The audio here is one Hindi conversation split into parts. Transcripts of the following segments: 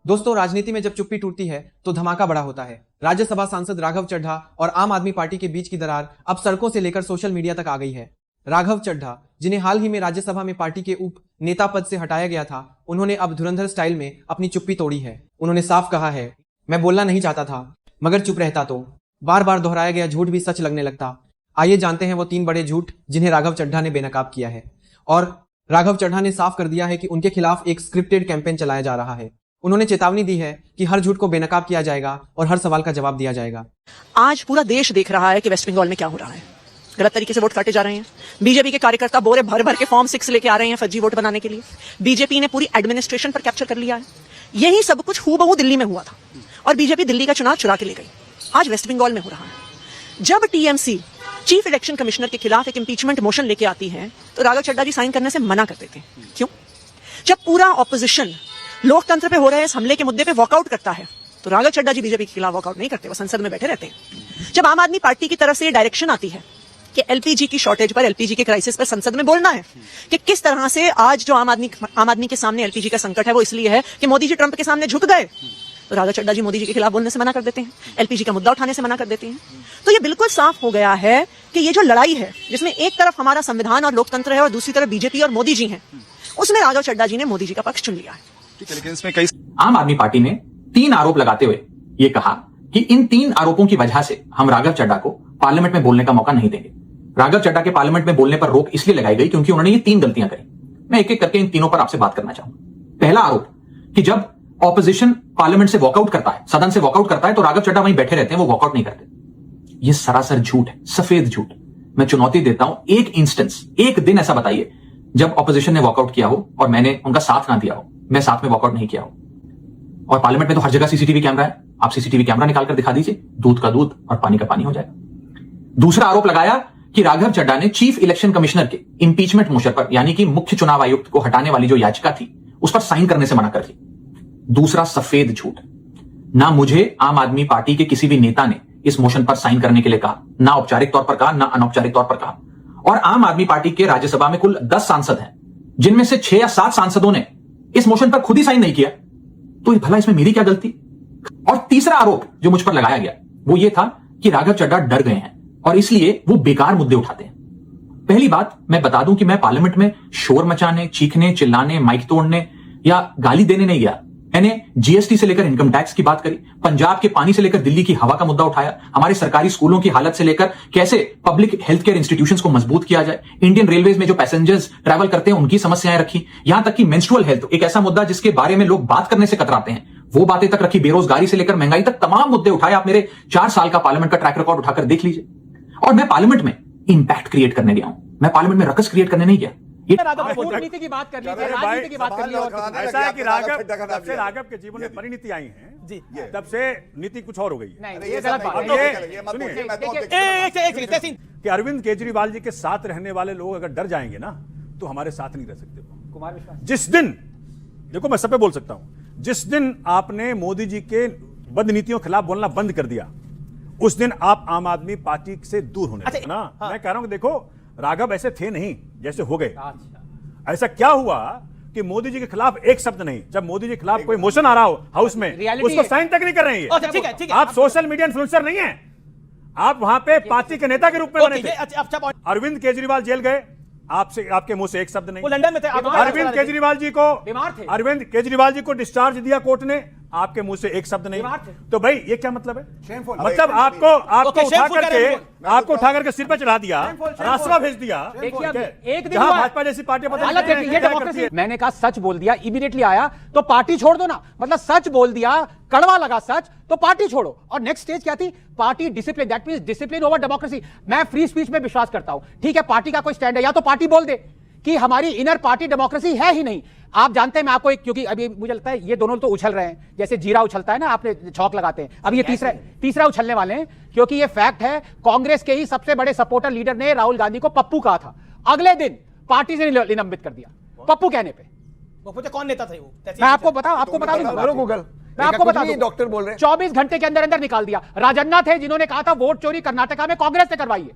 दोस्तों, राजनीति में जब चुप्पी टूटती है तो धमाका बड़ा होता है। राज्यसभा सांसद राघव चड्ढा और आम आदमी पार्टी के बीच की दरार अब सड़कों से लेकर सोशल मीडिया तक आ गई है। राघव चड्ढा, जिन्हें हाल ही में राज्यसभा में पार्टी के उप नेता पद से हटाया गया था, उन्होंने अब धुरंधर स्टाइल में अपनी चुप्पी तोड़ी है। उन्होंने साफ कहा है, मैं बोलना नहीं चाहता था, मगर चुप रहता तो बार बार दोहराया गया झूठ भी सच लगने लगता। आइए जानते हैं वो 3 बड़े झूठ जिन्हें राघव चड्ढा ने बेनकाब किया है। और राघव चड्ढा ने साफ कर दिया है कि उनके खिलाफ एक स्क्रिप्टेड कैंपेन चलाया जा रहा है। उन्होंने चेतावनी दी है कि हर झूठ को बेनकाब किया जाएगा और हर सवाल का जवाब दिया जाएगा। आज पूरा देश देख रहा है कि वेस्ट बंगाल में क्या हो रहा है। गलत तरीके से वोट काटे जा रहे हैं। बीजेपी के कार्यकर्ता बोरे भर भर के फॉर्म 6 लेके आ रहे हैं फर्जी वोट बनाने के लिए। बीजेपी ने पूरी एडमिनिस्ट्रेशन पर कैप्चर कर लिया है। यही सब कुछ हूबहू दिल्ली में हुआ था और बीजेपी दिल्ली का चुनाव चुरा के ले गई। आज वेस्ट बंगाल में हो रहा है। जब टीएमसी चीफ इलेक्शन कमिश्नर के खिलाफ एक इंपीचमेंट मोशन लेके आती है तो राघव चड्ढा जी साइन करने से मना कर देते हैं। क्यों? जब पूरा ऑपोजिशन लोकतंत्र पे हो रहे इस हमले के मुद्दे पे वॉकआउट करता है तो राघव चड्ढा जी बीजेपी के खिलाफ वॉकआउट नहीं करते, वो संसद में बैठे रहते हैं। जब आम आदमी पार्टी की तरफ से ये डायरेक्शन आती है कि एलपीजी की शॉर्टेज पर, एलपीजी के क्राइसिस पर संसद में बोलना है कि किस तरह से आज जो आम आदमी के सामने एलपीजी का संकट है वो इसलिए है कि मोदी जी ट्रंप के सामने झुक गए, तो राघव चड्ढा जी मोदी जी के खिलाफ बोलने से मना कर देते हैं, एलपीजी का मुद्दा उठाने से मना कर देते हैं। तो ये बिल्कुल साफ हो गया है कि ये जो लड़ाई है जिसमें एक तरफ हमारा संविधान और लोकतंत्र है और दूसरी तरफ बीजेपी और मोदी जी हैं, उसमें राघव चड्ढा जी ने मोदी जी का पक्ष चुन लिया है। लेकिन इसमें कई आम आदमी पार्टी ने 3 आरोप लगाते हुए ये कहा कि इन 3 आरोपों की वजह से हम राघव चड्ढा को पार्लियामेंट में बोलने का मौका नहीं देंगे। राघव चड्ढा के पार्लियामेंट में बोलने पर रोक इसलिए लगाई गई क्योंकि उन्होंने ये 3 गलतियां करी। मैं एक एक करके इन तीनों पर आपसे बात करना चाहूंगा। पहला आरोप कि जब ऑपोजिशन पार्लियामेंट से वॉकआउट करता है, सदन से वॉकआउट करता है, तो राघव चड्ढा वहीं बैठे रहते हैं, वो वॉकआउट नहीं करते। ये सरासर झूठ है, सफेद झूठ। मैं चुनौती देता हूं, एक इंस्टेंस, एक दिन ऐसा बताइए जब ऑपोजिशन ने वॉकआउट किया हो और मैंने उनका साथ ना दिया हो, मैं साथ में वॉकआउट नहीं किया हो। और पार्लियामेंट में तो हर जगह सीसीटीवी कैमरा है, आप सीसीटीवी कैमरा निकालकर दिखा दीजिए, दूध का दूध और पानी का पानी हो जाएगा। दूसरा आरोप लगाया कि राघव चड्ढा ने चीफ इलेक्शन कमिश्नर के इंपीचमेंट मोशन पर, यानी कि मुख्य चुनाव आयुक्त को हटाने वाली जो याचिका थी, उस पर साइन करने से मना कर दी। दूसरा सफेद झूठ, ना मुझे आम आदमी पार्टी के किसी भी नेता ने इस मोशन पर साइन करने के लिए कहा, ना औपचारिक तौर पर कहा, ना अनौपचारिक तौर पर कहा। और आम आदमी पार्टी के राज्यसभा में कुल 10 सांसद हैं, जिनमें से 6 या 7 सांसदों ने इस मोशन पर खुद ही साइन नहीं किया, तो भला इसमें मेरी क्या गलती? और तीसरा आरोप जो मुझ पर लगाया गया वो ये था कि राघव चड्ढा डर गए हैं और इसलिए वो बेकार मुद्दे उठाते हैं। पहली बात मैं बता दूं कि मैं पार्लियामेंट में शोर मचाने, चीखने, चिल्लाने, माइक तोड़ने या गाली देने नहीं गया। मैंने जीएसटी से लेकर इनकम टैक्स की बात करी, पंजाब के पानी से लेकर दिल्ली की हवा का मुद्दा उठाया, हमारे सरकारी स्कूलों की हालत से लेकर कैसे पब्लिक हेल्थ केयर इंस्टीट्यूशंस को मजबूत किया जाए, इंडियन रेलवेज में जो पैसेंजर्स ट्रैवल करते हैं उनकी समस्याएं रखी, यहां तक कि मेंस्ट्रुअल हेल्थ, एक ऐसा मुद्दा जिसके बारे में लोग बात करने से कतराते हैं, वो बातें तक रखी, बेरोजगारी से लेकर महंगाई तक तमाम मुद्दे उठाए। आप मेरे 4 साल का पार्लियामेंट का ट्रैक रिकॉर्ड उठाकर देख लीजिए। और मैं पार्लियामेंट में इंपैक्ट क्रिएट करने गया हूं, मैं पार्लियामेंट में रकस क्रिएट करने नहीं गया। कूटनीति की बात कर लीजिए, राजनीति की बात कर लीजिए। ऐसा है कि राघव, जब से राघव के जीवन में परिणति आई है जी, तब से नीति कुछ और हो गई है। नहीं, ये गलत बात है। कि अरविंद केजरीवाल जी के साथ रहने वाले लोग अगर डर जाएंगे ना तो हमारे साथ नहीं रह सकते। कुमार विश्वास, जिस दिन, देखो मैं सब पे बोल सकता हूं, जिस दिन आपने मोदी जी के बद नीतियों के खिलाफ बोलना बंद कर दिया, उस दिन आप आम आदमी पार्टी से दूर होने लगे ना। हाँ। मैं कह रहा हूं कि देखो राघव ऐसे थे नहीं जैसे हो गए। ऐसा क्या हुआ कि मोदी जी के खिलाफ एक शब्द नहीं, जब मोदी जी के खिलाफ कोई मोशन आ रहा हो हाउस में, उसको साइन तक नहीं कर रहे हैं। ठीक है, आप सोशल मीडिया इन्फ्लुएंसर नहीं है, आप वहां पे पार्टी के नेता के रूप में बने थे। अरविंद केजरीवाल जेल गए, आपसे, आपके मुंह से एक शब्द नहीं। वो लंदन में थे। अरविंद केजरीवाल जी को बीमार थे। अरविंद केजरीवाल जी को डिस्चार्ज दिया कोर्ट ने, आपके मुंह से एक शब्द नहीं। तो भाई ये क्या मतलब है? मतलब आपको उठा करके सिर पर चढ़ा दिया, रास्ता भेज दिया। एक दिन जहां भाजपा जैसी पार्टी मैंने कहा सच बोल दिया, इमीडिएटली आया तो पार्टी छोड़ दो ना। मतलब सच बोल दिया, कड़वा लगा सच, तो पार्टी छोड़ो। और नेक्स्ट स्टेज क्या थी? Party discipline, that means discipline over democracy. मैं फ्री स्पीच में विश्वास करता हूं। ठीक है, पार्टी का कोई स्टैंड है, या तो पार्टी बोल दे कि हमारी इनर पार्टी डेमोक्रेसी है ही नहीं। आप जानते हैं, मैं आपको एक, क्योंकि अभी मुझे लगता है ये दोनों तो उछल रहे हैं, जैसे जीरा उछलता है ना, आपने छौक लगाते हैं, अब ये तीसरा उछलने वाले हैं। क्योंकि ये फैक्ट है, कांग्रेस के ही सबसे बड़े सपोर्टर लीडर ने राहुल गांधी को पप्पू कहा था, अगले दिन पार्टी से निलंबित कर दिया पप्पू कहने पे। कौन नेता था वो? मैं आपको बता दूं, गूगल मैं आपको बता दूं, डॉक्टर बोल रहे हैं 24 घंटे के अंदर अंदर निकाल दिया। राजन्ना थे जिन्होंने कहा था वोट चोरी कर्नाटका में कांग्रेस ने करवाई है।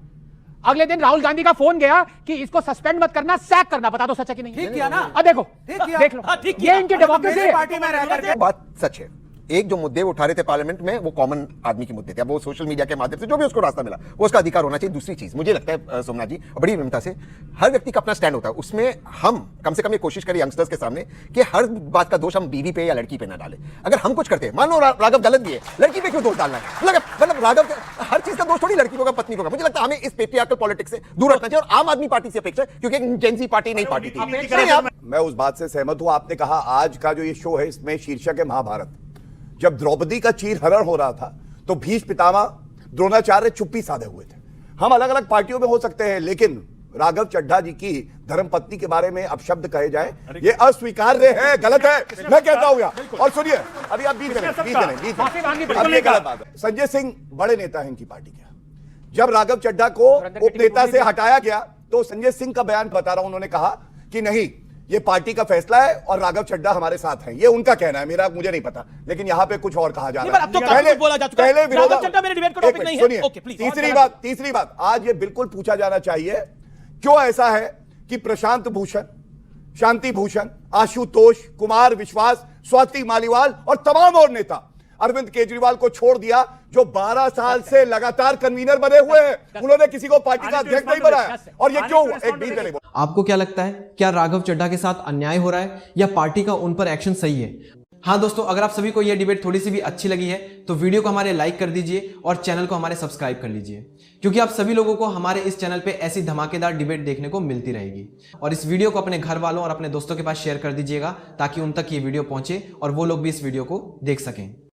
अगले दिन राहुल गांधी का फोन गया कि इसको सस्पेंड मत करना, सैक करना। बता दो सच है कि नहीं? ठीक किया ना? अब देखो, ठीक किया। देख लो, ठीक किया। ये इनकी डेमोक्रेसी है। पार्टी में रह करके बात सच है। एक जो मुद्दे वो उठा रहे थे पार्लियामेंट में, वो कॉमन आदमी के मुद्दे थे। अब वो सोशल मीडिया के माध्यम से जो भी उसको रास्ता मिला, वो उसका अधिकार होना चाहिए। दूसरी चीज मुझे लगता है सोमनाथ जी, बड़ी विनम्रता से, हर व्यक्ति का अपना स्टैंड होता है। उसमें हम कम से कम ये कोशिश करें यंगस्टर्स के सामने कि हर बात का दोष हम बीवी पे या लड़की पे ना डालें। अगर हम कुछ करते हैं, मान लो राघव गलत भी है, लड़की पे क्यों दोष डालना है? मतलब राघव हर चीज का दोष थोड़ी लड़की को होगा, पत्नी को होगा। मुझे लगता है हमें इस पेट्रियार्कल पॉलिटिक्स से दूर रखना चाहिए। और आम आदमी पार्टी से अपेक्षा, क्योंकि एक जेंजी पार्टी नहीं पार्टी थी। मैं उस बात से सहमत हूं। आपने कहा आज का जो ये शो है, इसमें शीर्षक है महाभारत। जब द्रौपदी का चीरहरण हो रहा था तो भीष्म पितामह द्रोणाचार्य चुप्पी साधे हुए थे। हम अलग अलग पार्टियों में हो सकते हैं, लेकिन राघव चड्ढा जी की धर्मपत्नी के बारे में अपशब्द कहे जाए, ये अस्वीकार्य है, गलत है। मैं कहता हूं। और सुनिए, अभी आप बीच में गलत बात है। संजय सिंह बड़े नेता हैं इनकी पार्टी के। जब राघव चड्ढा को उपनेता से हटाया गया तो संजय सिंह का बयान बता रहा हूं, उन्होंने कहा कि नहीं, ये पार्टी का फैसला है और राघव चड्ढा हमारे साथ हैं। ये उनका कहना है, मुझे नहीं पता, लेकिन यहां पे कुछ और कहा जा रहा है। तीसरी बात, आज ये बिल्कुल पूछा जाना चाहिए, क्यों ऐसा है कि प्रशांत भूषण, शांति भूषण, आशुतोष, कुमार विश्वास, स्वाति मालीवाल और तमाम और नेता अरविंद केजरीवाल को छोड़ दिया, जो 12 साल से लगातार कन्वीनर बने हुए हैं, उन्होंने किसी को पार्टी का अध्यक्ष नहीं बनाया। और ये क्यों हुआ? एक बीच में आपको क्या लगता है, क्या राघव चड्ढा के साथ अन्याय हो रहा है या पार्टी का उन पर एक्शन सही है? हाँ दोस्तों, अगर आप सभी को यह डिबेट थोड़ी सी भी अच्छी लगी है तो वीडियो को हमारे लाइक कर दीजिए और चैनल को हमारे सब्सक्राइब कर लीजिए, क्योंकि आप सभी लोगों को हमारे इस चैनल पे ऐसी धमाकेदार डिबेट देखने को मिलती रहेगी। और इस वीडियो को अपने घर वालों और अपने दोस्तों के पास शेयर कर दीजिएगा, ताकि उन तक ये वीडियो पहुंचे और वो लोग भी इस वीडियो को देख सकें।